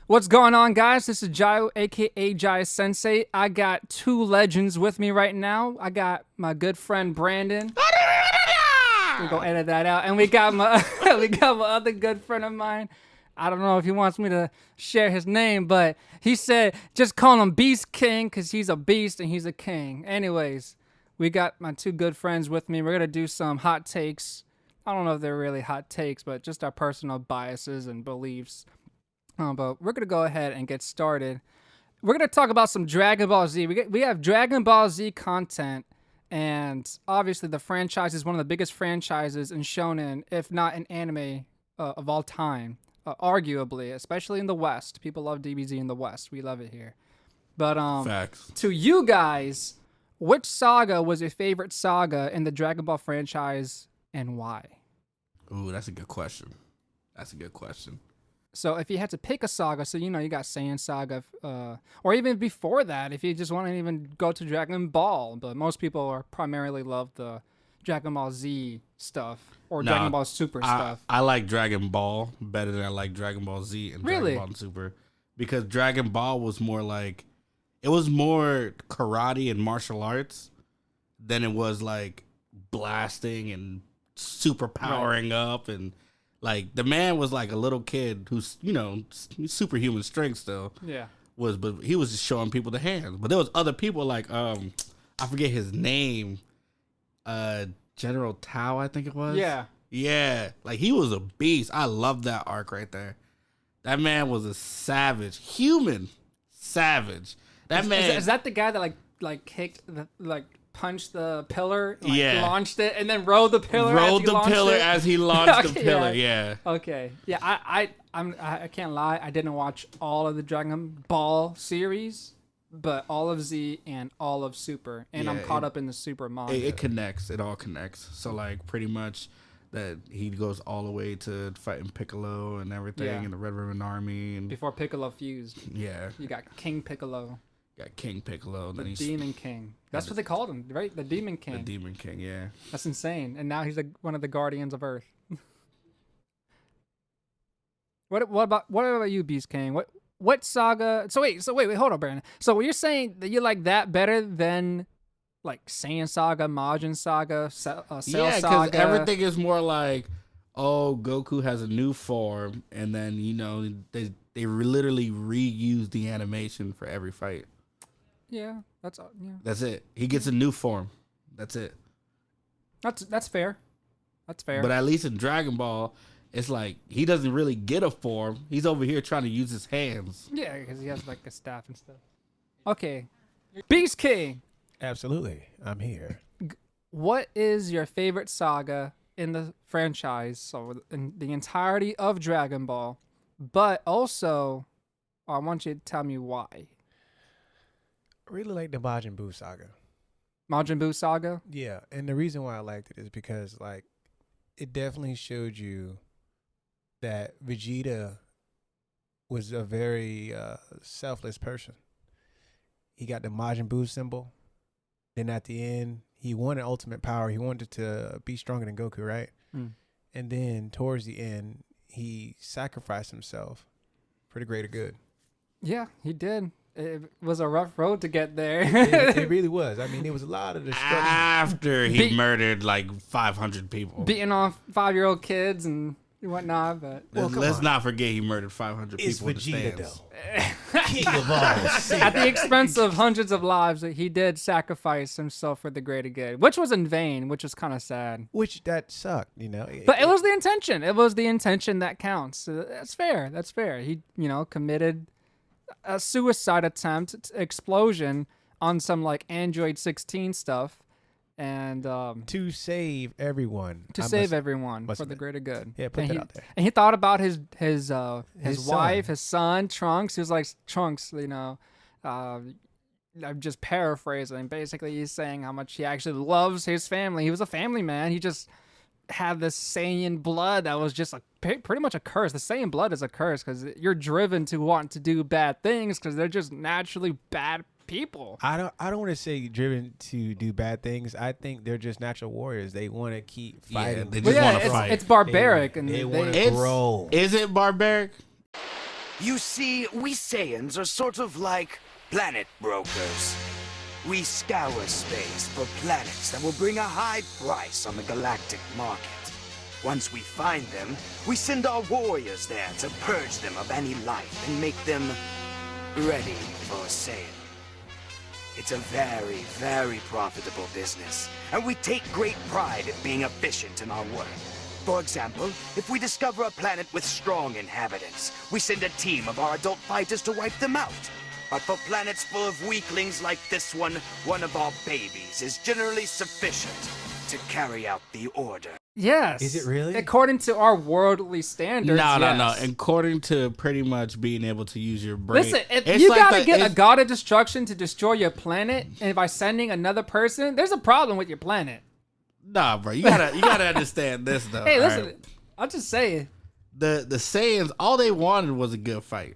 What's going on, guys? This is Jayo, aka Jai Sensei. I got two legends with me right now. I got my good friend Brandon. We're gonna edit that out. And we got my other good friend of mine. I don't know if he wants me to share his name, but he said just call him Beast King because he's a beast and he's a king. Anyways, we got my two good friends with me. We're gonna do some hot takes. I don't know if they're really hot takes, but just our personal biases and beliefs. But we're going to go ahead and get started. We're going to talk about some Dragon Ball Z. We have Dragon Ball Z content, and obviously the franchise is one of the biggest franchises in shonen, if not in anime of all time, arguably, especially in the West. People love DBZ in the West. We love it here. But Facts. to you guys, which saga was your favorite saga in the Dragon Ball franchise, and why? Ooh, that's a good question. So if you had to pick a saga, so you got Saiyan Saga, or even before that, if you just want to even go to Dragon Ball, but most people are primarily love the Dragon Ball Z stuff or Dragon Ball Super stuff. I like Dragon Ball better than I like Dragon Ball Z and Really? Dragon Ball Super, because Dragon Ball was more like, it was more karate and martial arts than it was like blasting and super powering up, and like the man was like a little kid who's superhuman strength still. Yeah. But he was just showing people the hands. But there was other people like I forget his name, General Tao, I think it was. Yeah, like he was a beast. I love that arc right there. That man was a savage, human savage. Is that the guy that like kicked punched the pillar, launched it, and then rode the pillar as he launched the pillar. Yeah. Okay. Yeah, I can't lie. I didn't watch all of the Dragon Ball series, but all of Z and all of Super, and I'm caught up in the Super manga. It connects. It all connects. So like pretty much that he goes all the way to fighting Piccolo and everything, and the Red Ribbon Army, and before Piccolo fused. Yeah. You got King Piccolo. Got King Piccolo. The Demon King. That's what they called him, right? The Demon King. The Demon King, yeah. That's insane. And now he's one of the Guardians of Earth. What about you, Beast King? What saga? So wait, hold on, Brandon. So you're saying that you like that better than like Saiyan Saga, Majin Saga, Cell Saga? Because everything is more like, oh, Goku has a new form, and then they literally reuse the animation for every fight. Yeah, that's it. He gets a new form. That's it. That's fair. That's fair. But at least in Dragon Ball, it's like he doesn't really get a form. He's over here trying to use his hands. Yeah, because he has like a staff and stuff. Okay, Beast King. Absolutely, I'm here. What is your favorite saga in the franchise? So in the entirety of Dragon Ball, but also, I want you to tell me why. I really like the Majin Buu saga. Majin Buu saga? Yeah, and the reason why I liked it is because like it definitely showed you that Vegeta was a very selfless person. He got the Majin Buu symbol. Then at the end, he wanted ultimate power. He wanted to be stronger than Goku, right? Mm. And then towards the end, he sacrificed himself for the greater good. Yeah, he did. It was a rough road to get there. it really was. I mean, there was a lot of destruction. After he murdered like 500 people. Beating off 5-year-old kids and whatnot, but... Let's not forget he murdered 500 people in the stands. Though. King of all. At the expense of hundreds of lives, he did sacrifice himself for the greater good, which was in vain, which was kind of sad. Which that sucked, But it was the intention. It was the intention that counts. That's fair. That's fair. He, committed a suicide attempt, explosion on some like Android 16 stuff, and to save everyone. For the greater good. Yeah, put that out there. And he thought about his wife, son. his son, Trunks. He was like, Trunks, I'm just paraphrasing. Basically, he's saying how much he actually loves his family. He was a family man. He just had this Saiyan blood that was just pretty much a curse. The Saiyan blood is a curse because you're driven to want to do bad things because they're just naturally bad people. I don't want to say driven to do bad things. I think they're just natural warriors. They want to keep fighting. They just want to fight. It's barbaric, they want to grow. Is it barbaric? You see, we Saiyans are sort of like planet brokers. We scour space for planets that will bring a high price on the galactic market. Once we find them, we send our warriors there to purge them of any life and make them ready for sale. It's a very, very profitable business, and we take great pride at being efficient in our work. For example, if we discover a planet with strong inhabitants, we send a team of our adult fighters to wipe them out. But for planets full of weaklings like this one of our babies is generally sufficient to carry out the order. Yes. Is it really? According to our worldly standards. No. yes. According to pretty much being able to use your brain. Listen, if it's you like gotta the- get a it's- god of destruction to destroy your planet, and by sending another person, there's a problem with your planet. Nah, bro. You gotta understand this though. Hey, listen, alright? I'll just say The Saiyans, all they wanted was a good fight.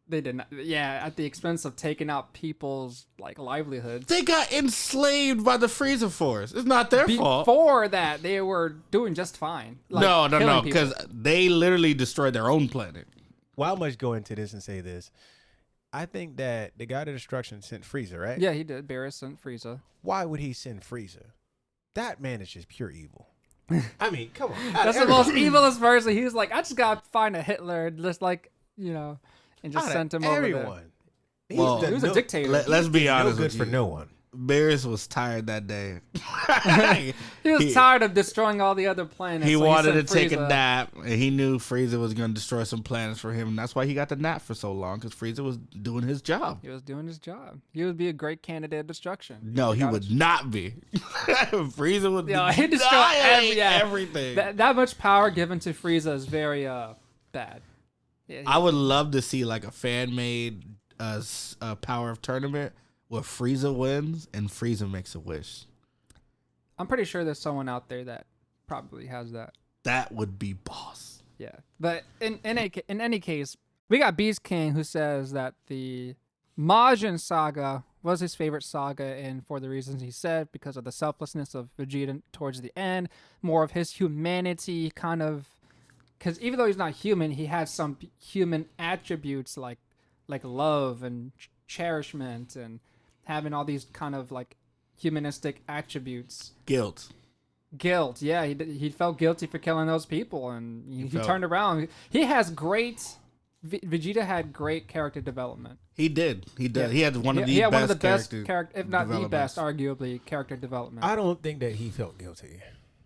they did not. Yeah, at the expense of taking out people's like livelihoods. They got enslaved by the Frieza Force. It's not their fault. Before that, they were doing just fine. Like, No, killing people. because they literally destroyed their own planet. Well, I must go into this and say this. I think that the God of Destruction sent Frieza, right? Yeah, he did. Barris and Frieza. Why would he send Frieza? That man is just pure evil. I mean, come on. That's the most evilest person. He was like, I just gotta find a Hitler, and just like and just sent him over there. everyone. He's Well, done He was a dictator. Let's be no honest good with for you. no one. Barris was tired that day. He was tired of destroying all the other planets. He so wanted to sent take a Frieza. nap, and he knew Frieza was going to destroy some planets for him, and that's why he got the nap for so long, because Frieza was doing his job. He was doing his job. He would be a great candidate of destruction. No, he would not be. Frieza would Yeah, he destroyed annihilate yeah. everything. That much power given to Frieza is very bad. Yeah, I would love to see like a fan-made Power of Tournament where Frieza wins and Frieza makes a wish. I'm pretty sure there's someone out there that probably has that. That would be boss. Yeah, but in any case, we got Beast King who says that the Majin saga was his favorite saga, and for the reasons he said, because of the selflessness of Vegeta towards the end, more of his humanity, kind of, because even though he's not human, he has some human attributes like love and cherishment and having all these kind of like humanistic attributes. Guilt. Guilt, yeah, he felt guilty for killing those people, and he felt- turned around. He has Vegeta had great character development. He did. He did. Yeah. He had one of the He had best one of the best character, if not the developments. best, arguably character development. I don't think that he felt guilty.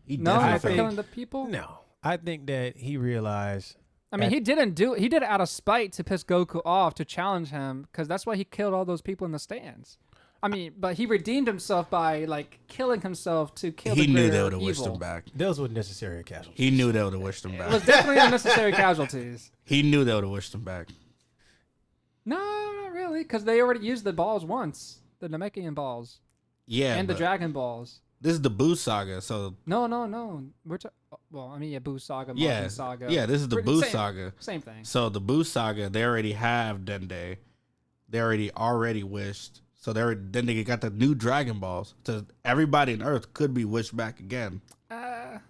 He No, definitely for felt- killing the people. No. I think that he realized I mean, he did it out of spite to piss Goku off to challenge him, because that's why he killed all those people in the stands. I mean, but he redeemed himself by like killing himself to kill. He the knew greater they would have wished evil. him back. those were necessary casualties. He knew they would have wished him It was back. definitely unnecessary casualties. He knew they would have wished him back. No, not really, because they already used the balls once, the Namekian balls Yeah, and the but Dragon balls. this is the Boo saga, so No. Well, I mean, yeah, Boo Saga, Majin yeah, Saga. yeah. This is the Pretty- Boo same- saga. Same thing. So the Boo saga, they already have Dende. They already wished. So then they got the new Dragon Balls. So everybody on Earth could be wished back again. I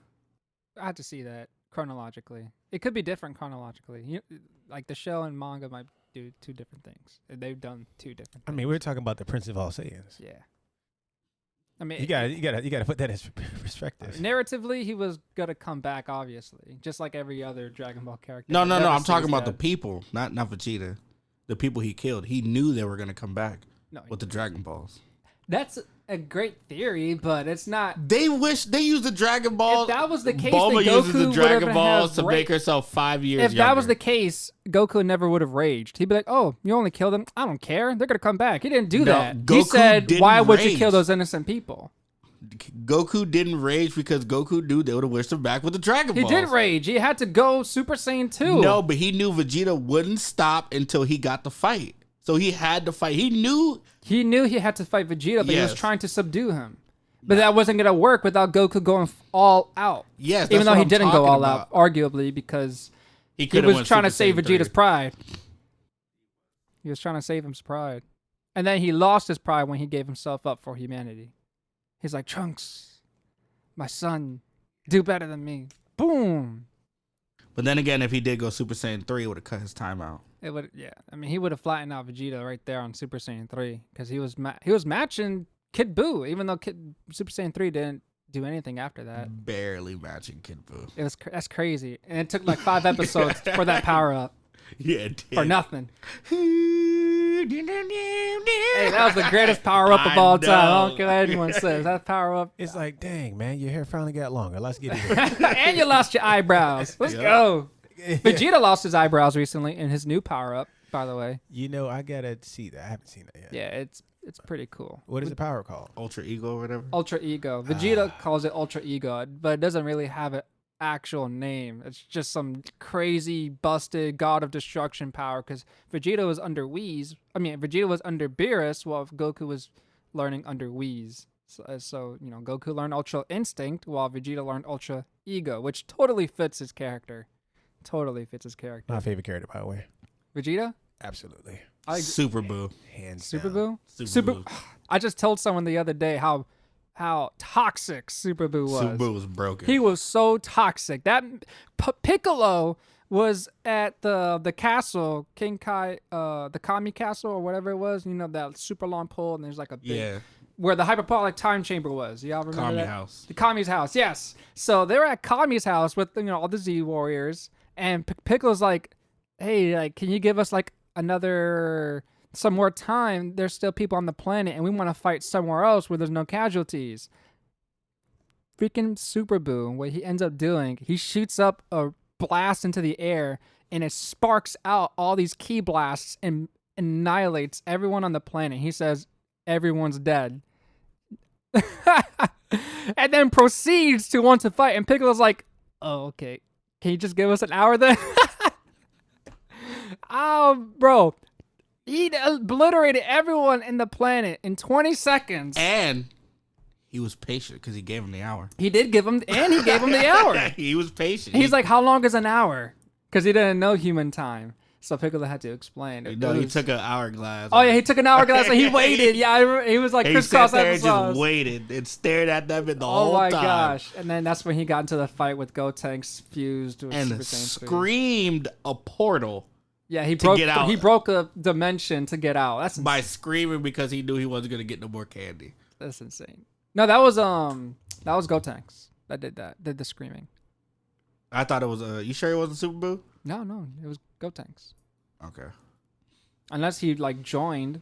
have to see that chronologically. It could be different chronologically. Like the show and manga might do two different things. They've done two different I things. mean, we're talking about the Prince of all Saiyans. Yeah. I mean, You gotta put that in perspective. narratively, he was gonna come back, obviously, just like every other Dragon Ball character. No. that never I'm talking sees about the death. people, not Vegeta. The people he killed. He knew they were gonna come back No, with the Dragon Balls. that's a great theory, but it's not. They used the Dragon Balls. If that was the case, Bulma then uses the Goku Dragon would've Balls have to make herself 5 years If that was younger. the case, Goku never would have raged. He'd be like, "Oh, you only killed them. I don't care. They're gonna come back." He didn't do No, that. He Goku said, didn't "Why would you kill rage. those innocent people?" Goku didn't rage because Goku knew they would have wished him back with the Dragon He Balls. did rage. He had to go Super Saiyan 2. No, but he knew Vegeta wouldn't stop until he got the fight. So he had to fight. He knew. He knew he had to fight Vegeta, but he was Yes. trying to subdue him. But that wasn't gonna work without Goku going all out. Yes, even that's though what he I'm didn't go talking all about. out, arguably because He he could was trying to save Vegeta's pride. He was trying to save his pride, and then he lost his pride when he gave himself up for humanity. He's like, "Trunks, my son, do better than me." Boom. But then again, if he did go Super Saiyan 3, it would have cut his time out. It would, yeah. I mean, he would have flattened out Vegeta right there on Super Saiyan 3 because he was matching Kid Buu, even though Super Saiyan 3 didn't do anything after that. Barely matching Kid Buu. That's crazy, and it took like 5 episodes for that power up Yeah, it did. for nothing. Hey, Hey, that was the greatest power up of I all time. I know. don't care what anyone says. That power up, It's like, dang, man, your hair finally got longer. Let's get it. and you lost your eyebrows. Let's Yeah. go. Vegeta lost his eyebrows recently in his new power up. By the way, You know, I gotta see that. I haven't seen that yet. yeah, it's pretty cool. What is the power called? Ultra Ego or whatever. Ultra Ego. Vegeta calls it Ultra Ego, but it doesn't really have an actual name. It's just some crazy, busted God of Destruction power because Vegeta was under Vegeta was under Beerus while Goku was learning under Whis. So, Goku learned Ultra Instinct while Vegeta learned Ultra Ego, which totally fits his character. Totally fits his character. My favorite character, by the way. Vegeta? Absolutely. Super Boo. Hands Super down. Boo? Super Boo. I just told someone the other day how toxic Super Boo was. Super Boo was broken. He was so toxic. That Piccolo was at the castle, King Kai, the Kami Castle or whatever it was. You know, that super long pole, and there's like a big, where the hyperbolic time chamber was. Y'all remember Kami that? house. The Kami's house, yes. So they were at Kami's house with all the Z warriors, and Piccolo's like, "Hey, like, can you give us like some more time? There's still people on the planet, and we want to fight somewhere else where there's no casualties." Freaking Super Boo, what he ends up doing, he shoots up a blast into the air, and it sparks out all these ki blasts and annihilates everyone on the planet. He says, "Everyone's dead." And then proceeds to want to fight. And Piccolo's like, "Oh, okay. Can you just give us an hour then?" Oh, bro. He obliterated everyone in the planet in 20 seconds. And he was patient because he gave him the hour. He did give him, and he gave him the hour. He was patient. He's like, "How long is an hour?" Because he didn't know human time. So Piccolo had to explain. No, he took an hourglass. Oh, yeah, he took an hourglass and he waited. Yeah, I remember, he was like He crisscross sat there and applesauce. just waited and stared at them the Oh whole my time. gosh. And then that's when he got into the fight with Gotenks fused with Super And Saiyan 3. screamed a portal Yeah, he get out. broke a dimension to get out. by screaming because he knew he wasn't going to get no more candy. That's insane. No, that was Gotenks that did the screaming. I thought it was, you sure it wasn't Super Boo? No, it was Gotenks. Okay. Unless he like joined.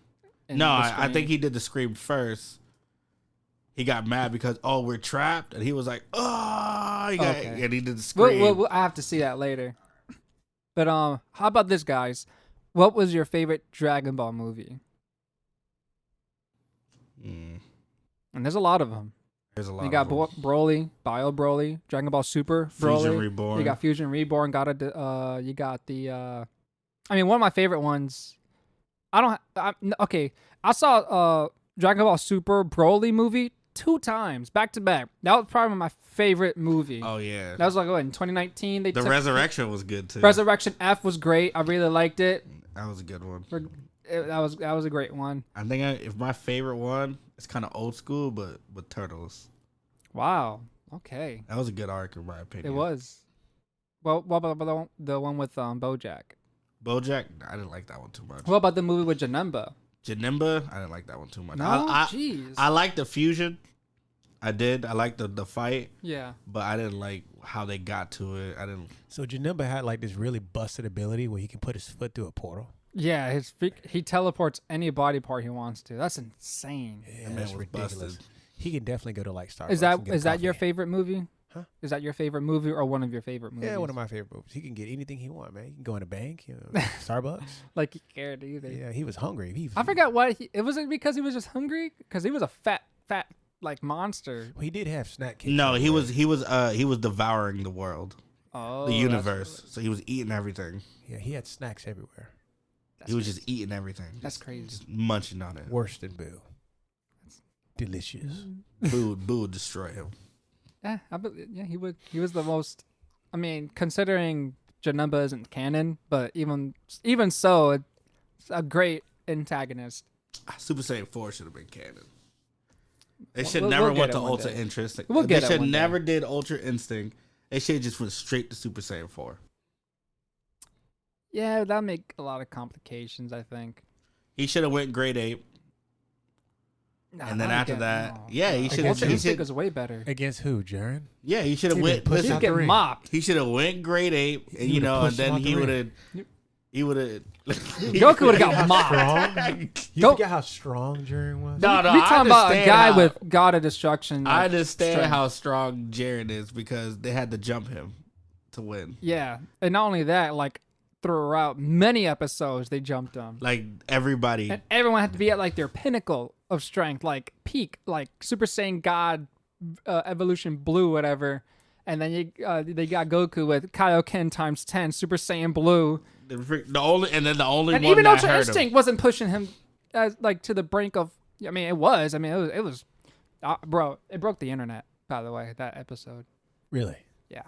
in No, the I scream. think he did the scream first. He got mad because, we're trapped. And he was like, Okay. and he did the scream. I have to see that later. But how about this, guys? What was your favorite Dragon Ball movie? Mm, And there's a lot of them. there's a lot You got of them. Broly, Bio Broly, Dragon Ball Super Broly. Fusion Reborn. You got Fusion Reborn. You got the. I mean, one of my favorite ones. Okay, I saw Dragon Ball Super Broly movie 2 times back to back. That was probably my favorite movie. Oh, yeah. That was like in 2019. The Resurrection was good, too. Resurrection F was great. I really liked it. That was a good one. That was a great one. I think if my favorite one, it's kind of old school, but with Turtles. Wow. Okay. That was a good arc, in my It opinion. was. Well, what about the one with BoJack? BoJack, I didn't like that one too much. What about the movie with Janemba? Janemba, I didn't like that one too much. No, I jeez. liked the fusion. I did. I liked the fight, Yeah. but I didn't like how they got to it. I didn't. So Janemba had like this really busted ability where he can put his foot through a portal. Yeah, he teleports any body part he wants to. That's insane. Yeah, man that's was ridiculous. busted. He can definitely go to like Starbucks. Is and get a that your coffee. favorite movie? Huh? Is that your favorite movie or one of your favorite movies? Yeah, one of my favorite movies. He can get anything he wants, man. He can go in a bank, Starbucks. Like he cared either. Yeah, he was hungry. I forgot why it wasn't because he was just hungry because he was a fat like monster. He did have snack cakes. No, he everywhere. was devouring the world, Oh, the that's universe. So he was eating everything. Yeah, he had snacks everywhere. He was just eating everything. That's crazy. Just munching on it. Worse than Boo. Delicious. Boo would destroy him. Yeah, he would. He was the most. I mean, considering Janemba isn't canon, but even so, it's a great antagonist. Super Saiyan 4 should have been canon. They We'll- should we'll never get went it to one Ultra day. Instinct. We'll get They it should one day. never did Ultra Instinct. They should just went straight to Super Saiyan 4. Yeah, that'd make a lot of complications, I think. He should have went Great Ape. Nah, And then not after again, that, no. yeah, he should Ultra have. Instinct was way better. Against who, Jaren? Yeah, he should have He went. been pushed He'd out get the ring. mopped. He should have went Great Ape, and He you would've know, and pushed him then out the he would ring. have. He would have. Goku would have got mopped. Strong? You Go- forget how strong Jaren was? No, no, We I talking about a understand guy how- with God of Destruction. I like, understand strength. how strong Jared is because they had to jump him to win. Yeah, and not only that, like throughout many episodes, they jumped him, Like everybody, and everyone had to be at like their pinnacle of strength, like peak, like Super Saiyan God, Evolution Blue, whatever. And then they got Goku with Kaioken times 10, Super Saiyan Blue, the only and one even that Ultra hurt Instinct wasn't pushing him as like to the brink of. I mean, it was. I mean, it was, bro. It broke the internet. By the way, that episode. Really? Yeah.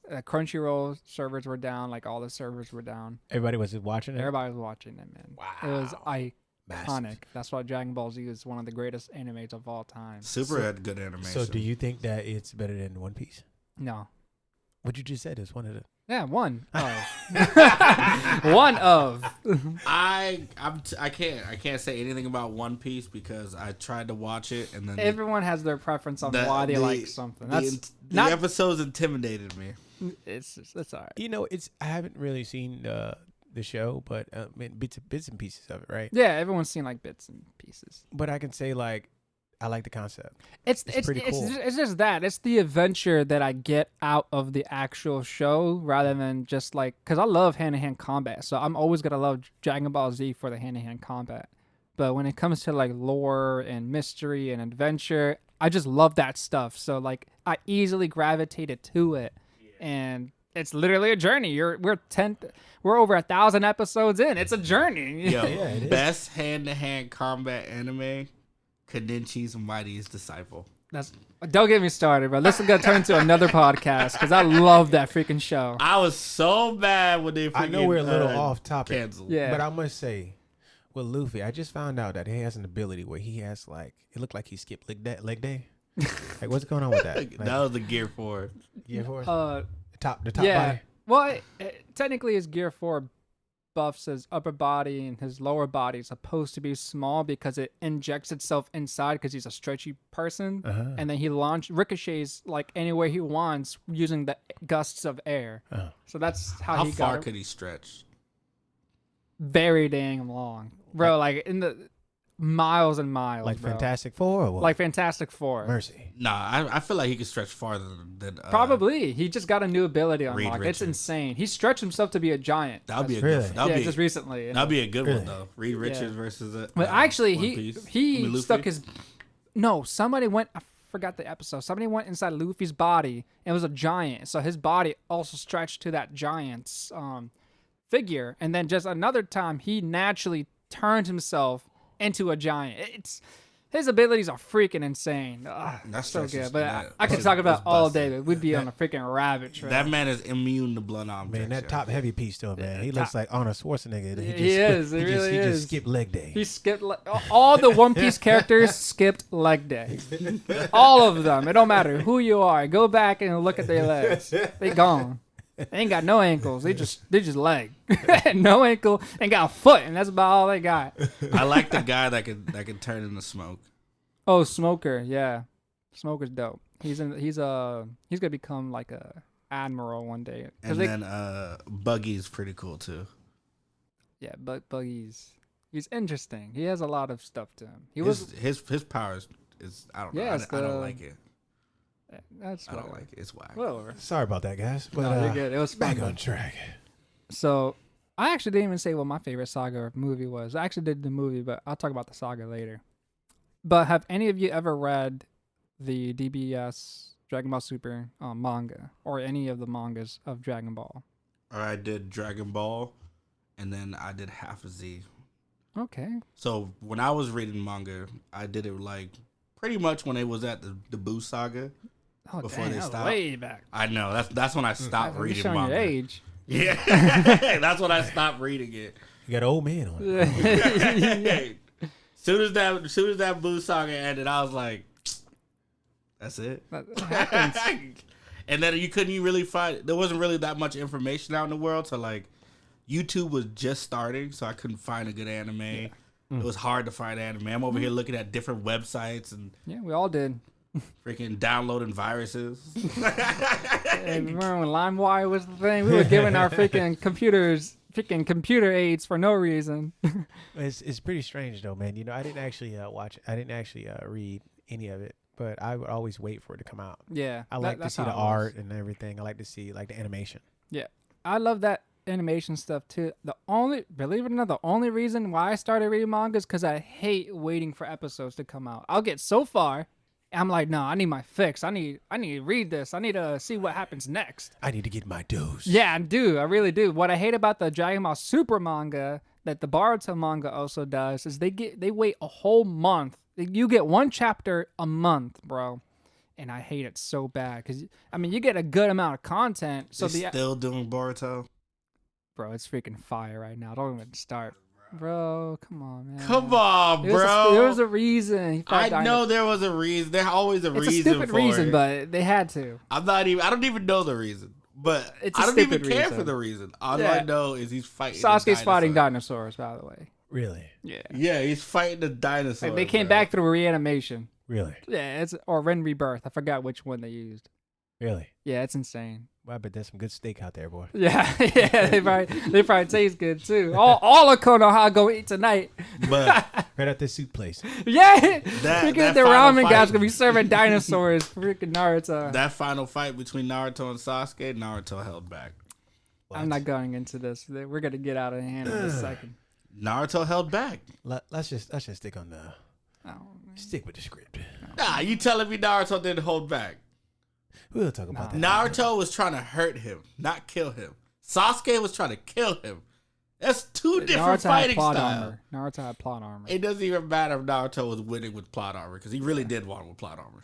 Crunchyroll servers were down. Like all the servers were down. Everybody was watching it? Everybody was watching it, man. It was iconic. Massive. That's why Dragon Ball Z is one of the greatest animes of all time. Super had good animation. So do you think that it's better than One Piece? No. What you just said is one of the... Yeah, one of. One of. I can't say anything about One Piece because I tried to watch it and then Everyone has their preference on why they like something. That's the not. episodes intimidated me. It's all right. You know, I haven't really seen the show, but I mean, bits and pieces of it, right? Yeah, everyone's seen like bits and pieces. But I can say, like, I like the concept. It's pretty cool. It's just that. It's the adventure that I get out of the actual show rather than just like, because I love hand-to-hand combat. So I'm always going to love Dragon Ball Z for the hand-to-hand combat. But when it comes to like lore and mystery and adventure, I just love that stuff. So like I easily gravitated to it. And it's literally a journey. We're over 1,000 episodes in. It's a journey. Yo, Yeah, it is. best hand-to-hand combat anime, Kenichi's Mightiest Disciple. Don't get me started, bro. This is gonna turn into another podcast because I love that freaking show. I was so bad when they freaking, I know we're a little off topic, canceled. Yeah. but I must say, with Luffy, I just found out that he has an ability where he has like it looked like he skipped leg day. Like, what's going on with that? Like, That was the Gear 4. Gear 4? Uh, the top yeah. body. Well, technically, his Gear 4 buffs his upper body, and his lower body is supposed to be small because it injects itself inside because he's a stretchy person. Uh-huh. And then he ricochets like anywhere he wants using the gusts of air. Uh-huh. So that's how How he far got could he stretch? very dang long, bro. Like in the miles and miles, Like bro. Fantastic Four or what? Like Fantastic Four. Mercy. Nah, I feel like he could stretch farther than Probably. He just got a new ability Reed unlocked. It's Richards. insane. He stretched himself to be a giant. That'd be a Really? good. That'd Yeah, be just recently. that'd be a good Really? one though. Reed Richards versus it. But actually, One he Piece. I he mean, Luffy. stuck his. No, somebody went. I forgot the episode. Somebody went inside Luffy's body and it was a giant. So his body also stretched to that giant's figure. And then just another time, he naturally turned himself into a giant. His abilities are freaking insane. Ugh, That's so just- good. But that- I could that's- talk about that's all busted. day. But we'd be on a freaking rabbit trail. That man is immune to blood arm. Man, that top heavy piece though, man. He top- looks like Arnold Schwarzenegger. He is. He really he is. just skipped leg day. He skipped all the One Piece characters skipped leg day. All of them. It don't matter who you are. Go back and look at their legs. They gone. They ain't got no ankles. They just leg. No ankle and got a foot, and that's about all they got. I like the guy that can turn into smoke. Oh, Smoker, yeah, Smoker's dope. He's gonna become like a admiral one day. And then Buggy's pretty cool too. Yeah, but Buggy's he's interesting. He has a lot of stuff to him. His powers is I don't know. Yeah, I don't like it. That's I don't whatever. like it. It's whack. Whatever. Sorry about that, guys. But No, you're good. It was fun. back on track. So I actually didn't even say what my favorite saga or movie was. I actually did the movie, but I'll talk about the saga later. But have any of you ever read the DBS Dragon Ball Super manga or any of the mangas of Dragon Ball? Or I did Dragon Ball, and then I did half of Z. Okay. So when I was reading manga, I did it like pretty much when it was at the Buu saga. Oh, Before dang, they that was stopped. way back. I know that's when I stopped You're reading showing manga. your age. Yeah, that's when I stopped reading it. You got an old man on it. Soon as that Buu saga ended, I was like, "That's it." That happens. And then you couldn't really find. There wasn't really that much information out in the world to like YouTube was just starting, so I couldn't find a good anime. It was hard to find anime. I'm over here looking at different websites and Yeah, we all did. freaking downloading viruses. And remember when LimeWire was the thing? We were giving our freaking computers freaking computer aids for no reason. It's pretty strange though, man. You know, I didn't actually watch. I didn't actually read any of it, but I would always wait for it to come out. Yeah, I like to that's see how the it was. art and everything. I like to see like the animation. Yeah, I love that animation stuff too. Believe it or not, the only reason why I started reading manga is because I hate waiting for episodes to come out. I'll get so far, and I'm like, no, I need my fix. I need to read this. I need to see what happens next. I need to get my dose. Yeah, I do. I really do. What I hate about the Dragon Ball Super manga that the Boruto manga also does is they wait a whole month. You get one chapter a month, bro. And I hate it so bad because I mean you get a good amount of content. So They're still doing Boruto. bro, it's freaking fire right now. Don't even start, bro. Come on, man. Come on, There was bro. there was a reason. He fought I know there was a reason. There's always a It's reason. a stupid for reason, it. but they had to. I don't even know the reason. But It's a I don't even stupid care reason. for the reason. All Yeah. I know is he's fighting. a Sasuke's fighting dinosaur. dinosaurs, by the way. Really, Yeah. Yeah, he's fighting the dinosaur. Like, they came bro. back through reanimation. really, Yeah, or Ren Rebirth. I forgot which one they used. really. Yeah, it's insane. Well, I bet there's some good steak out there, boy. Yeah, yeah, they probably taste good too. All of Konoha go eat tonight. But Right at this soup place. Yeah, that freaking the final ramen fight- guys gonna be serving dinosaurs. Freaking Naruto. that final fight between Naruto and Sasuke, Naruto held back. I'm not going into this. We're gonna get out of hand in a second. Naruto held back. Let's just stick on the Oh, stick with the script. Nah, you telling me Naruto didn't hold back? We'll talk about that. Naruto was trying to hurt him, not kill him. Sasuke was trying to kill him. That's two different Naruto had fighting plot styles. armor. Naruto had plot armor. It doesn't even matter if Naruto was winning with plot armor because he really did want with plot armor.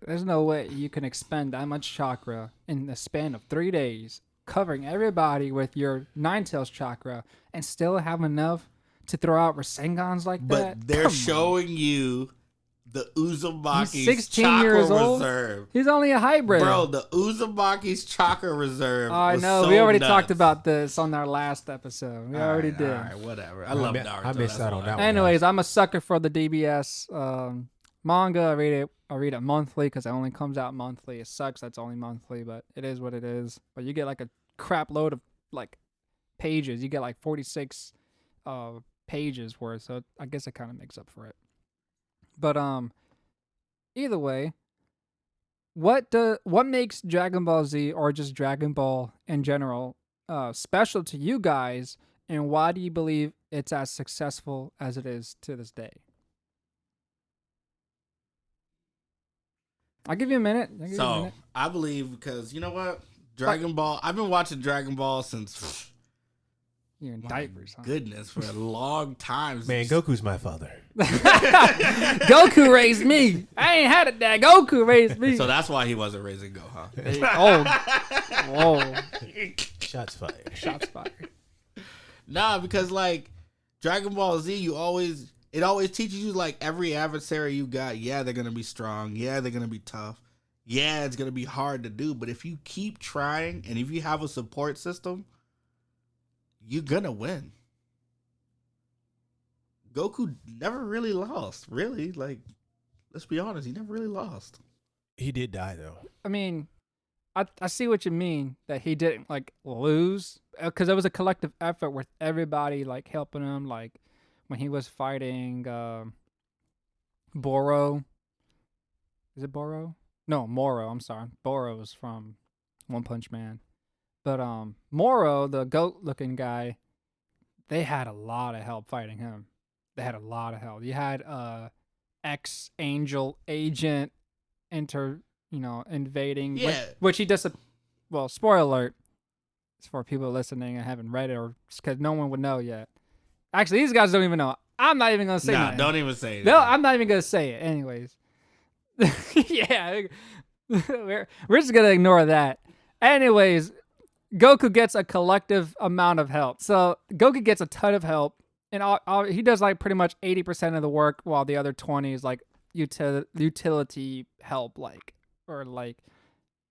There's no way you can expend that much chakra in the span of 3 days, covering everybody with your Nine Tails chakra, and still have enough to throw out Rasengans like that. But they're Come on. showing you the Uzumaki's He's 16 chakra years old. reserve. He's only a hybrid. Bro, the Uzumaki's chakra reserve. I was know. so We already nuts. talked about this on our last episode. We already did. All right, whatever. I love Naruto. I missed that's out on why. that one. Anyways, I'm a sucker for the DBS manga. I read it monthly because it only comes out monthly. It sucks that's only monthly, but it is what it is. But you get like a crap load of like pages. You get like 46 pages worth, so I guess it kind of makes up for it. But either way, what makes Dragon Ball Z or just Dragon Ball in general special to you guys, and why do you believe it's as successful as it is to this day? I'll give you a minute. So I believe because you know what, Dragon Ball. I've been watching Dragon Ball since You're in my diapers, huh? goodness for a long time. Man, Goku's my father. Goku raised me. I ain't had it that. Goku raised me. So that's why he wasn't raising Go, huh? Whoa. Shots fired. Shots fired. Nah, because like Dragon Ball Z, it always teaches you like every adversary you got. Yeah, they're gonna be strong. Yeah, they're gonna be tough. Yeah, it's gonna be hard to do. But if you keep trying and if you have a support system, you're gonna win. Goku never really lost. Really, like, let's be honest, he never really lost. He did die though. I mean, I see what you mean that he didn't like lose because it was a collective effort with everybody like helping him. Like when he was fighting Boro. Is it Boro? No, Moro. I'm sorry. Boro was from One Punch Man. But Moro, the goat-looking guy, they had a lot of help fighting him. They had a lot of help. You had ex-Angel agent invading. Yeah. Which he does. Well, spoiler alert. It's for people listening and haven't read it, or because no one would know yet. Actually, these guys don't even know. I'm not even gonna say. Nah, nothing. don't even say it. No, I'm not even gonna say it. Anyways, yeah, we're just gonna ignore that. Anyways, Goku gets a collective amount of help. So Goku gets a ton of help, and he does like pretty much 80% of the work, while the other 20 is like utility help, like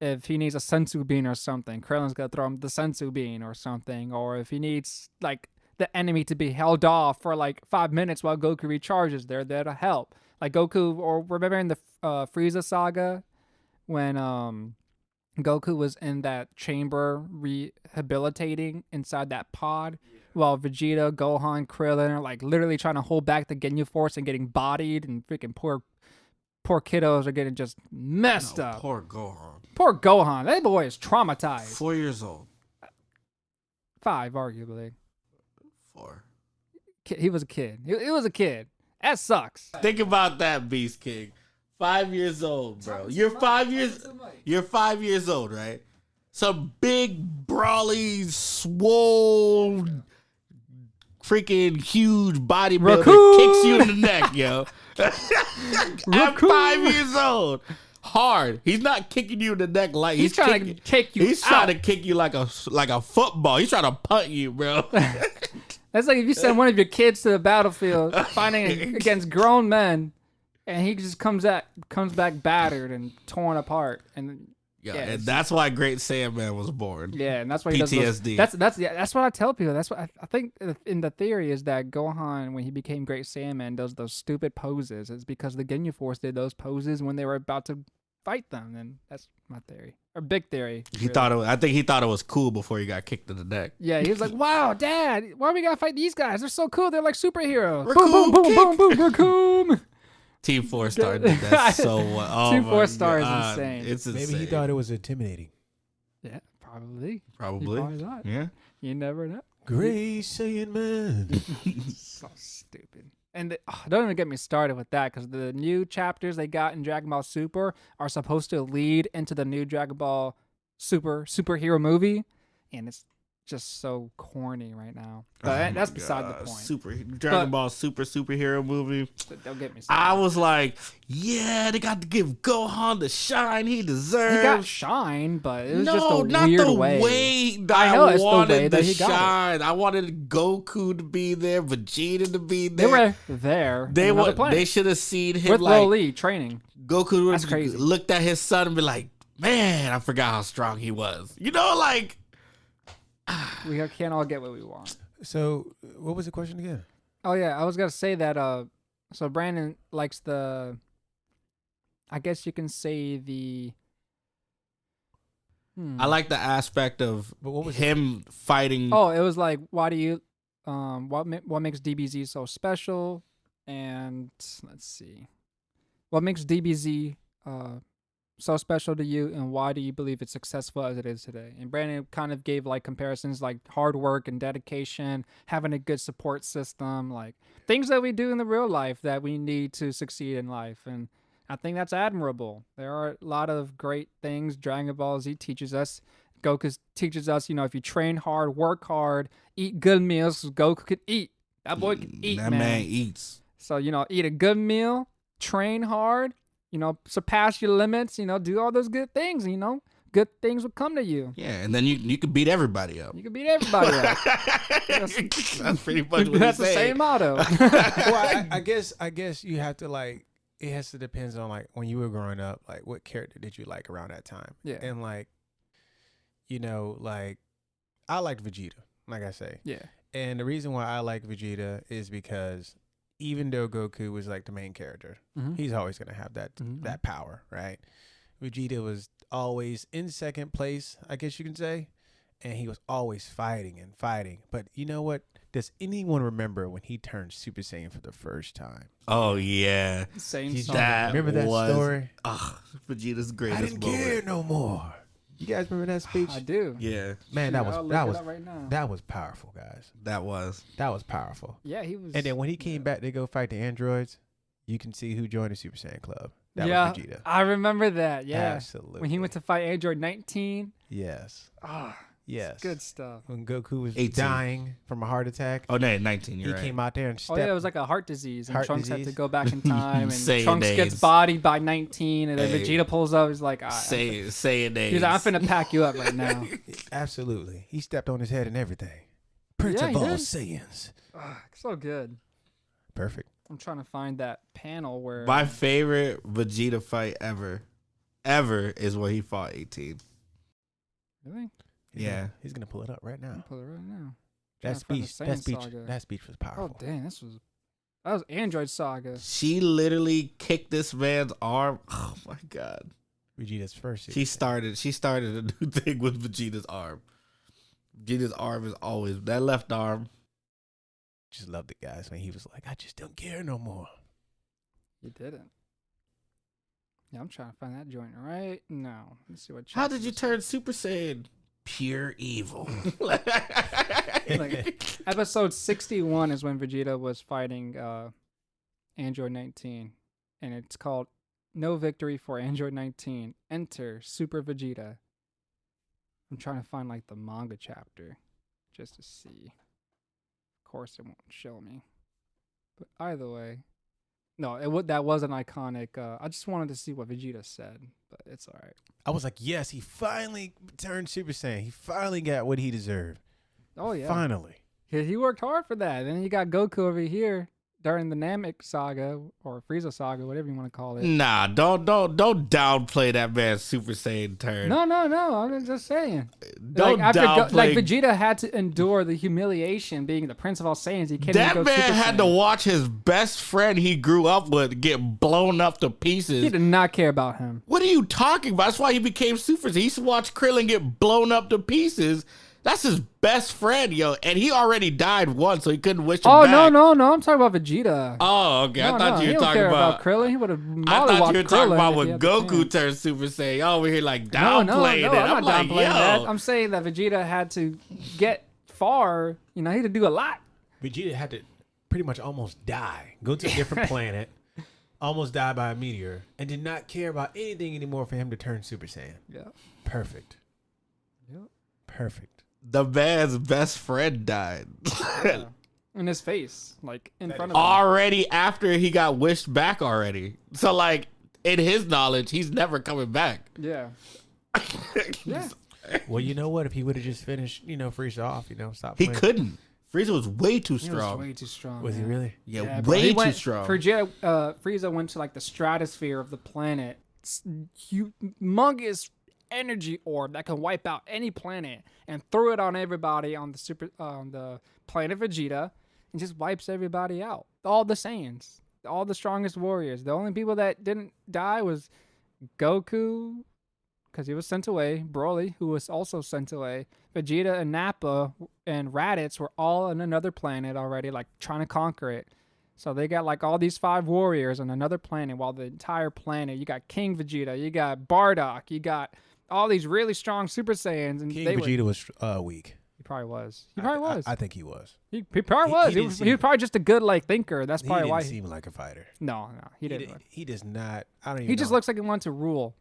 if he needs a sensu bean or something, Krillin's gonna throw him the sensu bean or something. Or if he needs like the enemy to be held off for like 5 minutes while Goku recharges, they're there to help. Like Goku, or remember in the Frieza saga when Goku was in that chamber rehabilitating inside that pod, while Vegeta, Gohan, Krillin are like literally trying to hold back the Ginyu Force and getting bodied, and freaking poor kiddos are getting just messed up. Poor Gohan. Poor Gohan. That boy is traumatized. 4 years old. 5, arguably. 4. He was a kid. He was a kid. That sucks. Think about that, Beast King. 5 years old, bro. You're 5 years. You're 5 years old, right? Some big, brawly, swole, freaking huge bodybuilder kicks you in the neck, yo. At 5 years old, hard. He's not kicking you in the neck like He's trying to kick you. He's trying to kick you like a football. He's trying to punt you, bro. That's like if you send one of your kids to the battlefield fighting against grown men, and he just comes back battered and torn apart, and and that's why Great Saiyaman was born. Yeah, and that's why he PTSD. does those, that's what I tell people. That's what I think in the theory is that Gohan, when he became Great Saiyaman, does those stupid poses. It's because the Ginyu Force did those poses when they were about to fight them, and that's my theory, or big theory. I think he thought it was cool before he got kicked in the neck. Yeah, he was like, "Wow, Dad, why we gotta fight these guys? They're so cool. They're like superheroes." Raccoon Boom, boom, boom, boom, boom, Raccoon. Team 4 Star did that so well. Oh Team my 4 Star is God. insane. It's insane. Maybe he thought it was intimidating. Yeah, probably. Probably. Probably not. Yeah. You never know. Great Saiyan Man. So stupid. And don't even get me started with that, because the new chapters they got in Dragon Ball Super are supposed to lead into the new Dragon Ball superhero movie, and it's just so corny right now. But that's beside the point. Dragon Ball superhero movie. Don't get me started. I was like, yeah, they got to give Gohan the shine he deserves. He got shine, but it was just a not weird the way. that I know, I it's the wanted way that the he got it. shine. I wanted Goku to be there, Vegeta to be They there. were there. They should have seen him with like Broly training. Goku That's would crazy. looked at his son and be like, man, I forgot how strong he was. You know, like. We can't all get what we want. So, what was the question again? Oh yeah, I was gonna say that. So Brandon likes the. I guess you can say the. I like the aspect of But what was him fighting. Oh, it was like, why do you, what makes DBZ so special, and let's see, what makes DBZ so special to you, and why do you believe it's successful as it is today? And Brandon kind of gave like comparisons like hard work and dedication, having a good support system, like things that we do in the real life that we need to succeed in life. And I think that's admirable. There are a lot of great things Dragon Ball Z teaches us. Goku teaches us, if you train hard, work hard, eat good meals, Goku could eat. That boy can eat, that man eats. So, eat a good meal, train hard, surpass your limits, do all those good things, good things will come to you. Yeah, and then you could beat everybody up. You can beat everybody up. That's pretty much what That's he's the saying. same motto. Well, I guess you have to like. It has to depend on like when you were growing up, like what character did you like around that time? Yeah. And like, like I liked Vegeta, like I say. Yeah. And the reason why I like Vegeta is because even though Goku was like the main character, Mhm. he's always gonna have that Mhm. that power, right? Vegeta was always in second place, I guess you can say, and he was always fighting and fighting. But you know what? Does anyone remember when he turned Super Saiyan for the first time? Oh yeah, Same He's song. that Remember that was, story? Vegeta's I greatest didn't moment. care no more. You guys remember that speech? I do. Yeah, Man, Shoot, I'll look it up right now. that was powerful, guys. that was. That was powerful. Yeah, he was. And then when he came back to go fight the androids, you can see who joined the Super Saiyan Club. That yeah, was Vegeta. I remember that. Yeah. Absolutely. When he went to fight Android 19. Yes. Ah, Yes. good stuff. When Goku was 18. dying from a heart attack, Oh no, 19. he You're right. came out there and Oh stepped. yeah, it was like a heart disease, and Heart Trunks had disease? to go back in time, and Say Trunks names. gets bodied by 19, and then Hey. Vegeta pulls up. He's like, Say it, names. he's like, I'm finna pack you up right now. Absolutely. He stepped on his head and everything. Prince Yeah, of he all did. Saiyans. So good. Perfect. I'm trying to find that panel where. My favorite Vegeta fight ever ever is when he fought 18. Really? Yeah. He's gonna pull it up right now. Pull it right now. That Trying to speech. find the That speech. Saiyan saga. That speech was Oh powerful. dang, that was Android Saga. She literally kicked this man's arm. Oh my god. Vegeta's first. She started a new thing with Vegeta's arm. Vegeta's arm is always that left arm. Just loved it, guys. When he was like, I just don't care no more. You didn't. Yeah, I'm trying to find that joint right now. Let's see what. How chapter did you this turn Super Saiyan? Pure evil. is. Like, episode 61 is when Vegeta was fighting Android 19, and it's called "No Victory for Android 19. Enter Super Vegeta." I'm trying to find like the manga chapter, just to see. Of course, it won't show me. But either way, no, that was an iconic. I just wanted to see what Vegeta said, but it's all right. I was like, yes, he finally turned Super Saiyan. He finally got what he deserved. Oh yeah, Finally. he worked hard for that. Then you got Goku over here during the Namek saga or Frieza saga, whatever you want to call it. Nah, don't downplay that man's Super Saiyan turn. No. I'm just saying. Don't like, downplay. like Vegeta had to endure the humiliation being the Prince of all Saiyans. He can't even That go man Super had to Saiyan. watch his best friend he grew up with get blown up to pieces. He did not care about him. What are you talking about? That's why he became Super Saiyan. He used to watch Krillin get blown up to pieces. That's his best friend, yo. And he already died once, so he couldn't wish him Oh back. no! I'm talking about Vegeta. Oh, okay. I thought he you were don't talking care about. Krillin. He would have. I thought you were talking about when when Goku turned Super Saiyan. Y'all over here like downplaying it. I'm not like, downplaying that. yo. I'm saying that Vegeta had to get far. You know, he had to do a lot. Vegeta had to pretty much almost die, go to a different planet, almost die by a meteor, and did not care about anything anymore for him to turn Super Saiyan. Yeah. Perfect. Yep. Perfect. The man's best friend died. In his face, like in front of him. Already after he got wished back already. So, like, in his knowledge, he's never coming back. Yeah. Yeah. Well, you know what? If he would have just finished, Frieza off, stop. He playing. couldn't. Frieza was way too He strong. was way too strong. Was he man. really? Yeah, bro. way He too went- strong. Frieza went to like the stratosphere of the planet. Humongous energy orb that can wipe out any planet and threw it on everybody on the planet Vegeta and just wipes everybody out. All the Saiyans, all the strongest warriors. The only people that didn't die was Goku, because he was sent away. Broly, who was also sent away. Vegeta and Nappa and Raditz were all on another planet already, like trying to conquer it. So they got like all these 5 warriors on another planet, while the entire planet, you got King Vegeta, you got Bardock, you got all these really strong Super Saiyans, and King they Vegeta were. was weak. He probably was. He probably was. I think he was. He probably he was. He didn't was. seem- He was probably just a good like thinker. That's He probably didn't why. seem like a fighter. No, he didn't. He does not. I don't even. He just know. looks like he wanted to rule.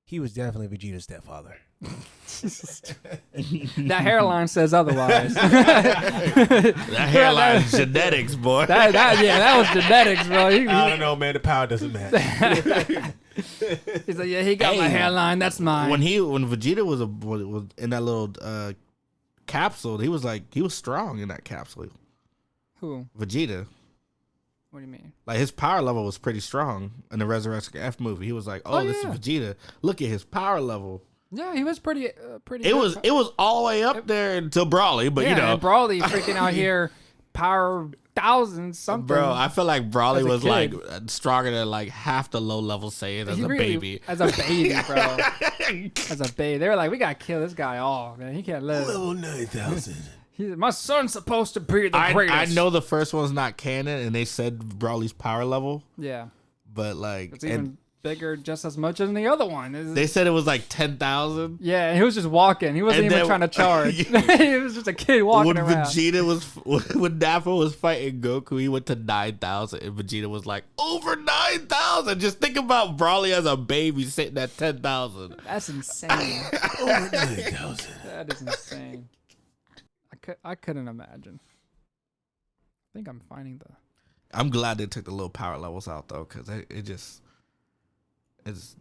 He was definitely Vegeta's stepfather. That hairline says otherwise. That hairline is genetics, boy. that was genetics, bro. I don't know, man. The power doesn't matter. He's like, yeah, he got my Hey, hairline. That's mine. when Vegeta was in that little capsule, he was strong in that capsule. Who? Vegeta, What do you mean? like his power level was pretty strong in the Resurrection F movie. He was like, "Oh, this yeah. is Vegeta. Look at his power level." Yeah, he was pretty. It good. was all the way up there until Broly, but Yeah, you know, and Broly freaking out here, power thousands something. bro, I feel like Broly As a was kid. like stronger than like half the low level Saiyan as He a really- baby. As a baby, bro. As a baby, they were like, we gotta kill this guy off, man. He can't live. Level 9,000. My son's supposed to be the I greatest. know the first one's not canon, and they said Broly's power level, Yeah, but like, it's even bigger, just as much as the other one. they said it was like 10,000. Yeah, and he was just walking. He wasn't And even then- trying to charge. He was just a kid walking When around. Vegeta when Nappa was fighting Goku, he went to 9,000, and Vegeta was like over 9,000. Just think about Broly as a baby sitting at 10,000. That's insane. Over 9,000. That is insane. I couldn't imagine. I think I'm finding the. I'm glad they took the little power levels out though, because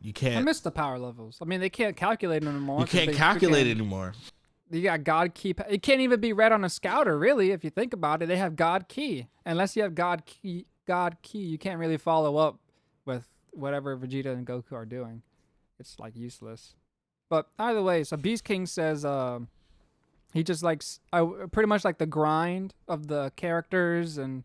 you I can't missed the power levels. I mean, they can't calculate them anymore. you 'cause can't they calculate freaking- it anymore. You got God Key. It can't even be read on a scouter, really. If you think about it, they have God Key. Unless you have God Key, you can't really follow up with whatever Vegeta and Goku are doing. it's like useless. But either way, so Beast King says he just likes pretty much like the grind of the characters and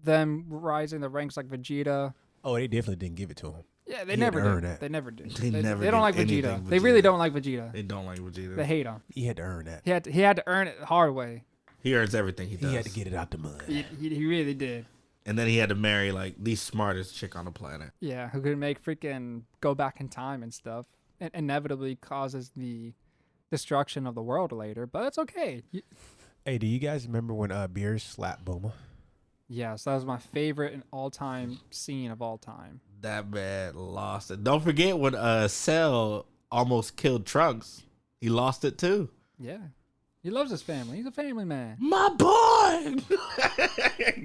them rising the ranks like Vegeta. Oh, they definitely didn't give it to him. Yeah, they He had never to earn did. that. They never did. They They never don't like did Vegeta. anything They really Vegeta. don't like Vegeta. They don't like Vegeta. They hate him. He had to earn that. He had to earn it the hard way. He earns everything he does. He had to get it out the mud. He really did. And then he had to marry like the smartest chick on the planet. Yeah, who could make freaking go back in time and stuff. And inevitably causes the destruction of the world later, but it's okay. Hey, do you guys remember when Beerus slapped Bulma? Yes, that was my favorite and all-time scene of all time. That man lost it. Don't forget when Cell almost killed Trunks. He lost it too. Yeah. He loves his family. He's a family man. My boy.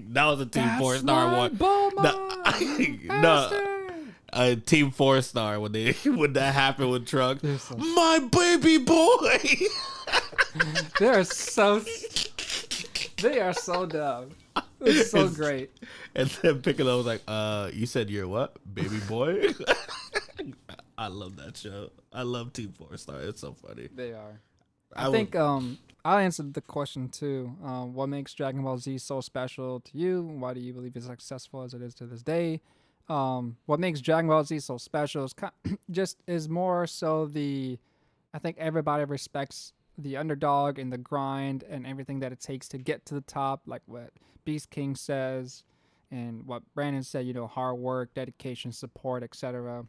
That was a Team Four Star one. No, Team 4-Star when that happened with Trunks. My baby boy. They are so dumb. It's so great. And then Piccolo was like, you said you're what? Baby boy? I love that show. I love Team 4-Star. It's so funny. They are. I think I answered the question too. What makes Dragon Ball Z so special to you? Why do you believe it's successful as it is to this day? What makes Dragon Ball Z so special is more so I think everybody respects the underdog and the grind and everything that it takes to get to the top, like what Beast King says and what Brandon said, hard work, dedication, support, etc.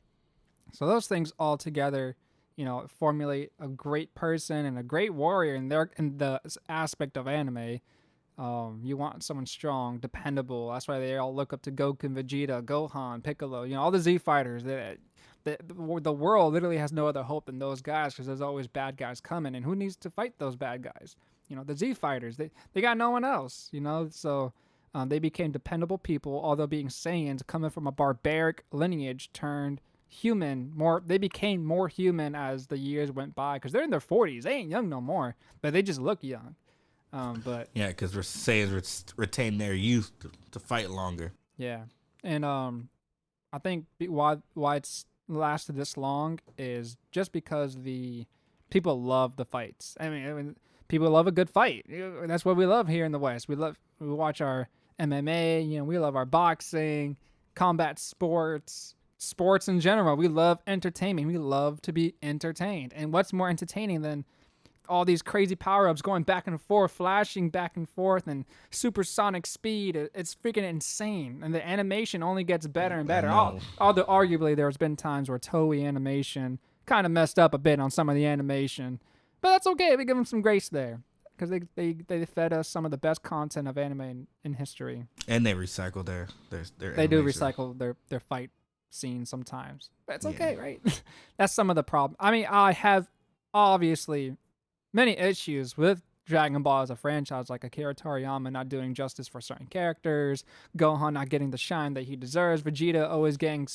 So those things all together, formulate a great person and a great warrior in the aspect of anime. You want someone strong, dependable. That's why they all look up to Goku and Vegeta, Gohan, Piccolo, all the Z fighters. The world literally has no other hope than those guys because there's always bad guys coming. And who needs to fight those bad guys? The Z fighters. They got no one else, So they became dependable people, although being Saiyans coming from a barbaric lineage turned human. They became more human as the years went by because they're in their 40s. They ain't young no more, but they just look young. But yeah, because we're Saiyans retain their youth to fight longer. Yeah, and I think why it's lasted this long is just because the people love the fights. I mean, people love a good fight. That's what we love here in the West. We watch our MMA. We love our boxing, combat sports in general. We love entertainment. We love to be entertained. And what's more entertaining than all these crazy power-ups going back and forth, flashing back and forth, and supersonic speed? It's freaking insane. And the animation only gets better and better. Although arguably there's been times where Toei Animation kind of messed up a bit on some of the animation. But that's okay. We give them some grace there. Because they fed us some of the best content of anime in history. And they recycle their They do animation. recycle their fight scenes sometimes. That's okay, right? That's some of the problem. I mean, I have obviously many issues with Dragon Ball as a franchise, like Akira Toriyama not doing justice for certain characters, Gohan not getting the shine that he deserves, Vegeta always getting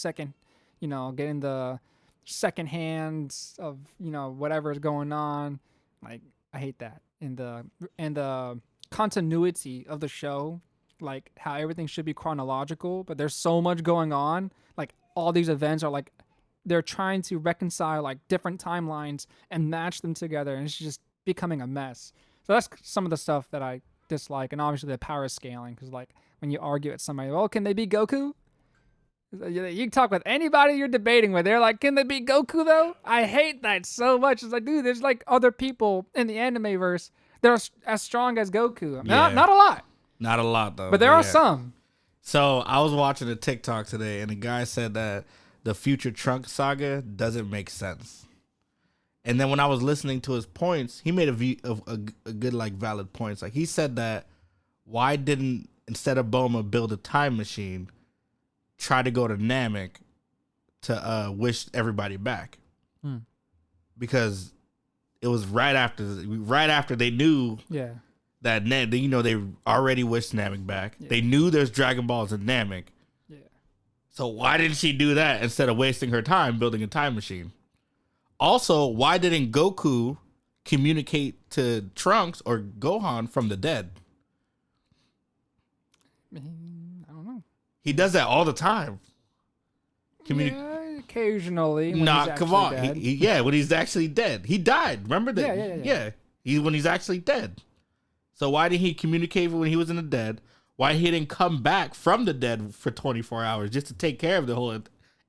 getting the second hands of, whatever is going on. Like, I hate that. And the continuity of the show, like how everything should be chronological, but there's so much going on. Like, all these events are like, they're trying to reconcile like different timelines and match them together, and it's just becoming a mess. So that's some of the stuff that I dislike, and obviously the power scaling, because like when you argue with somebody, well, can they beat Goku? You can talk with anybody you're debating with. They're like, can they beat Goku though? I hate that so much. It's like, dude, there's like other people in the anime verse that are as strong as Goku. I mean, not a lot. Not a lot though. But there are some. So I was watching a TikTok today, and the guy said that the future Trunks saga doesn't make sense. And then when I was listening to his points, he made a good, like, valid points. Like, he said that why didn't, instead of Bulma build a time machine, try to go to Namek to wish everybody back? Because it was right after they knew that they already wished Namek back. Yeah. They knew there's Dragon Balls in Namek. Yeah. So why didn't she do that instead of wasting her time building a time machine? Also, why didn't Goku communicate to Trunks or Gohan from the dead? I don't know. He does that all the time. Yeah, occasionally. When Nah, he's come actually on. dead. Yeah, when he's actually dead. He died. Remember that? Yeah. When he's actually dead. So why did he communicate when he was in the dead? Why he didn't come back from the dead for 24 hours just to take care of the whole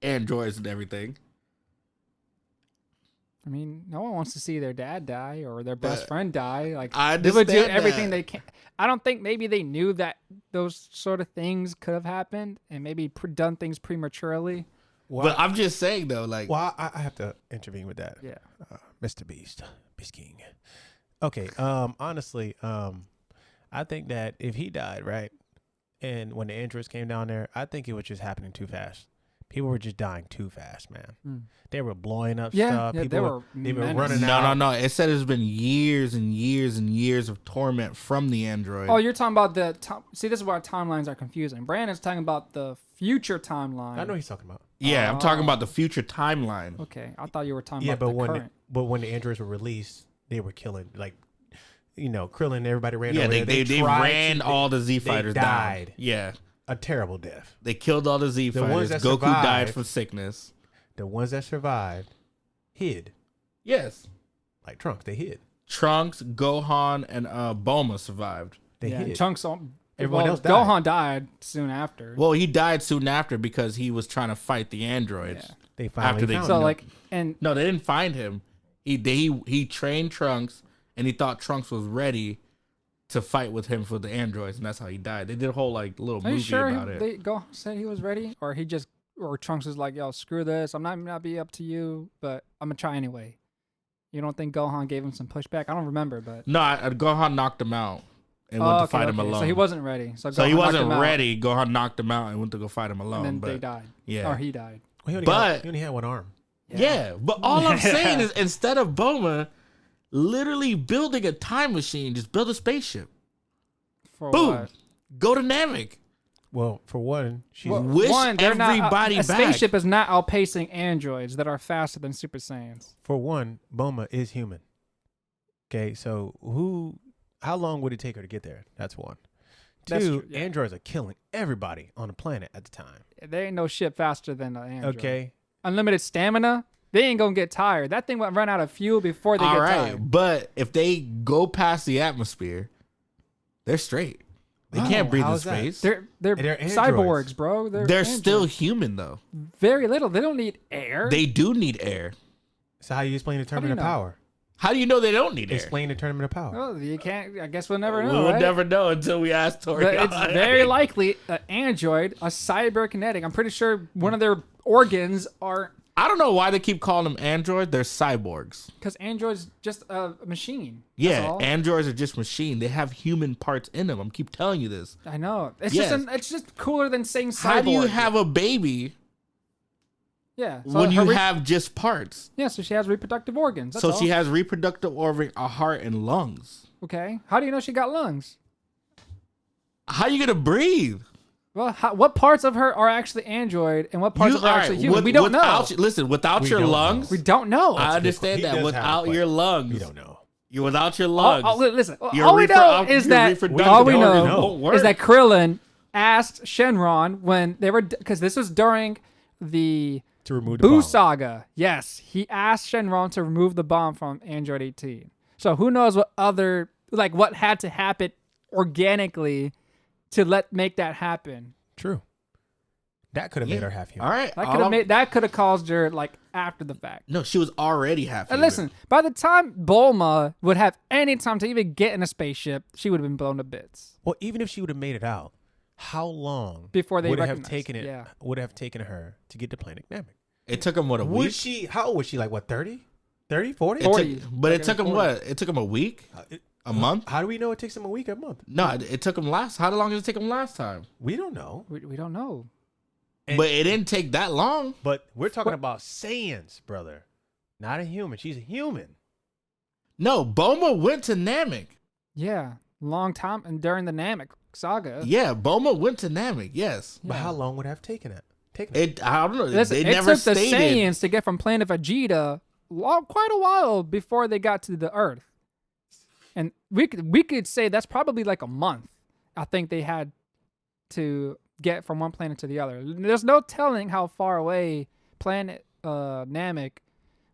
androids and everything? I mean, no one wants to see their dad die or their best But friend die. Like I they would do understand everything that. they can. I don't think maybe they knew that those sort of things could have happened and maybe done things prematurely. Well, But I'm just saying though, like, well, I have to intervene with that. Yeah. Mr. Beast King. Okay. Honestly, I think that if he died, right, and when the androids came down there, I think it was just happening too fast. People were just dying too fast, man. They were blowing up stuff. Yeah, People they were running out. no. It said it's been years and years and years of torment from the android. Oh, you're talking about the see. This is why timelines are confusing. Brandon's talking about the future timeline. I know what he's talking about. Yeah, I'm talking about the future timeline. Okay, I thought you were talking Yeah, about but the current. when the androids were released, they were killing, like, Krillin and everybody ran Yeah, over they there. tried ran to- all the Z they fighters died. down. Yeah, A terrible death. they killed all the Z The ones fighters. that Goku died survived- from sickness. The ones that survived hid. Yes, Like Trunks, they hid. Trunks, Gohan, and Bulma survived. They Yeah, hid. Chunks. Everyone else died. Gohan died soon after. Well, he died soon after because he was trying to fight the androids. Yeah. They finally After they- found So him. like, and No, they didn't find him. He trained Trunks, and he thought Trunks was ready to fight with him for the androids, and that's how he died. They did a whole like little are you movie sure about it. Gohan said he was ready, or or Trunks was like, "Yo, screw this. I'm not be up to you, but I'm gonna try anyway." You don't think Gohan gave him some pushback? I don't remember, but No, Gohan knocked him out and went to okay, fight him okay. alone. So he wasn't ready. So So he Gohan knocked wasn't him out, ready. Gohan knocked him out and went to go fight him alone. and then but they died. yeah. Or he died. Well, he only but- he only had one arm. Yeah, but all I'm saying is instead of Bulma literally building a time machine, just build a spaceship. For Boom. what? Go to Namek. Well, for one, she's Well, Wish they're not- everybody a back. spaceship is not outpacing androids that are faster than Super Saiyans. Bulma is human. Okay, so how long would it take her to get there? That's one. That's Two, true, yeah. androids are killing everybody on the planet at the time. There ain't no ship faster than an android. Okay. Unlimited stamina. They ain't gonna get tired. That thing would run out of fuel before they All get right, tired. but if they go past the atmosphere, they're straight. They Oh, can't breathe in how's that? space. They're They're androids. cyborgs, bro. They're They're androids. still human though. very little. They don't need air. They do need air. So how do you explain the do you tournament of know? power? How do you know they don't need air? Explain the tournament of power. Well, you can't. I guess we'll never know. We will right? never know until we ask Tori. But it's very likely an android, a cyberkinetic. I'm pretty sure one of their organs are I don't know why they keep calling them androids. They're cyborgs. because androids just a machine. That's Yeah, all. androids are just machine. They have human parts in them. I'm keep telling you this. I know. It's Yes. it's just cooler than saying cyborg. How do you have a baby yeah when her you have just parts? yeah? So she has reproductive organs. That's So all. she has reproductive organ, a heart, and lungs. Okay. How do you know she got lungs? How you gonna breathe? Well, what parts of her are actually android and what parts of her are all actually right, human? We don't know. Listen, without We your don't know. lungs, We don't know. I understand He that. does have a Without question. your lungs, We don't know. You're without your lungs. Listen, Your all we know repro- is your that reproductive all we organs know won't work. is that Krillin asked Shenron when they were because this was during the To remove the Boo bomb. Saga. Yes, he asked Shenron to remove the bomb from Android 18. So who knows what other what had to happen organically to make that happen. True. That could have made her half human. all right. That could have caused her after the fact. No, she was already half. And human. listen, by the time Bulma would have any time to even get in a spaceship, she would have been blown to bits. Well, even if she would have made it out, how long Before they would it have recognized, taken it? yeah. Would have taken her to get to Planet Namek? It took him a Was week. she? How old was she? Like what? 30? 30? 40? It 40. took, but it took him 40. what? It took him a week, a month. How do we know it takes them a week, a month? No, it took him last. How long did it take him last time? We don't know. We don't know. And- But it didn't take that long. But we're talking about Saiyans, brother. Not a human. She's a human. No, Bulma went to Namek. Yeah, long time and during the Namek saga. Yeah, Bulma went to Namek. Yes. But Yeah. how long would it have taken it? I don't know. Listen, they it never took the stated. Saiyans to get from planet Vegeta quite a while before they got to the Earth, and we could say that's probably like a month. I think they had to get from one planet to the other. There's no telling how far away planet Namek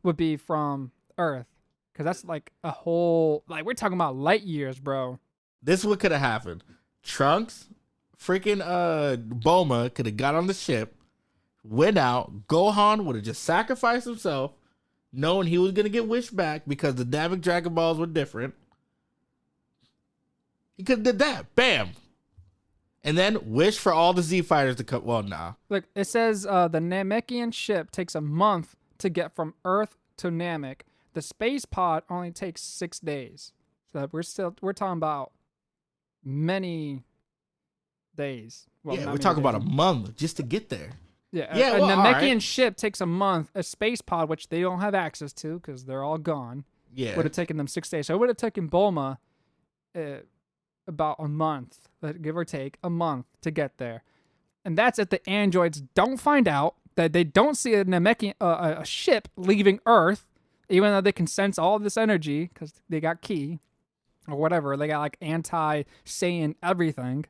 would be from Earth, because that's like a whole, like, we're talking about light years, bro. This is what could have happened. Trunks, freaking Bulma could have got on the ship, went out. Gohan would have just sacrificed himself, knowing he was gonna get wished back because the Namek Dragon Balls were different. He could have did that. Bam. And then wish for all the Z fighters to come. Well, nah. Look, it says the Namekian ship takes a month to get from Earth to Namek. The space pod only takes 6 days. So we're talking about many days. Well, Yeah, not we're many talking about a days. month just to get there. Yeah, Yeah, a well, all Namekian right. ship takes a month. A space pod, which they don't have access to because they're all gone, Yeah. would have taken them 6 days. So it would have taken Bulma about a month, give or take, a month to get there. And that's if the androids don't find out, that they don't see a Namekian a ship leaving Earth, even though they can sense all of this energy because they got ki or whatever. They got like anti-Saiyan everything.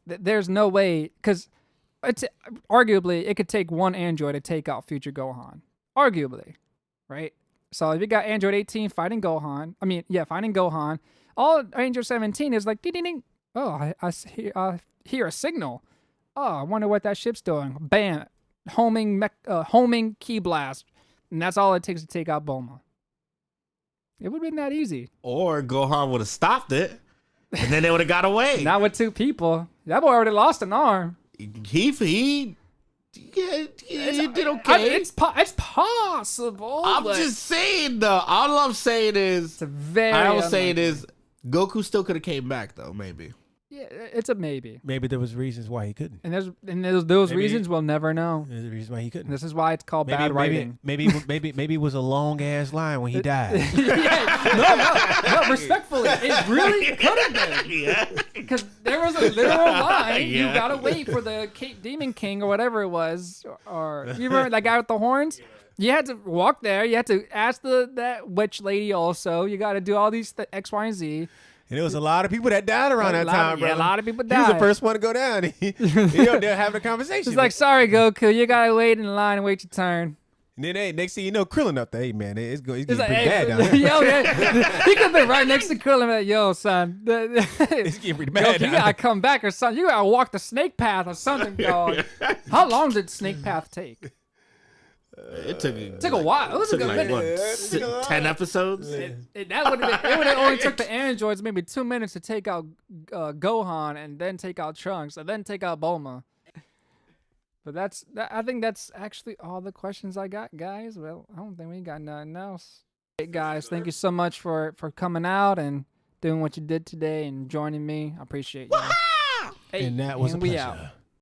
There's no way, because it's arguably it could take one android to take out future Gohan. Arguably, right? So if you got Android 18 fighting Gohan, fighting Gohan, all Android 17 is like ding ding ding. Oh, I hear a signal. Oh, I wonder what that ship's doing. Bam, homing key blast, and that's all it takes to take out Bulma. It would have been that easy. Or Gohan would have stopped it, and then they would have got away. Not with 2 people. That boy already lost an arm. He did okay. It's possible. I'm but just saying though. All I'm saying is, it's a very. I was saying unlikely. is, Goku still could have came back though. Maybe. Yeah, it's a maybe. Maybe there was reasons why he couldn't. And those Maybe- reasons we'll never know. There's a reason why he couldn't. This is why it's called bad writing. Maybe it was a long ass line when he died. No, respectfully, it really could have been. Yeah. Because there was a literal line. You Yeah. gotta wait for the Demon King or whatever it was. Or you remember that guy with the horns? You had to walk there. You had to ask that witch lady also. You got to do all these X, Y, and Z. And there was a lot of people that died around that time, bro. Yeah, a lot of people He was died. the first one to go down. He up there having a conversation. It's like, sorry, Goku, you gotta wait in line and wait your turn. and then, hey, next thing you know, Krillin up there. Hey, man, he's getting It's like, pretty bad down there. yo, he could be right next to Krillin. Like, yo, son, It's getting pretty bad Goku, you down gotta there. come back or something. You gotta walk the snake path or something, dog. How long did snake path take? It took a while. It was a took good like minute. what, It took a lot. 10 episodes. That would have it would have only took the androids maybe 2 minutes to take out Gohan and then take out Trunks and then take out Bulma. But I think that's actually all the questions I got, guys. Well, I don't think we got nothing else. Hey guys, thank you so much for coming out and doing what you did today and joining me. I appreciate you. And that was a we pleasure. out.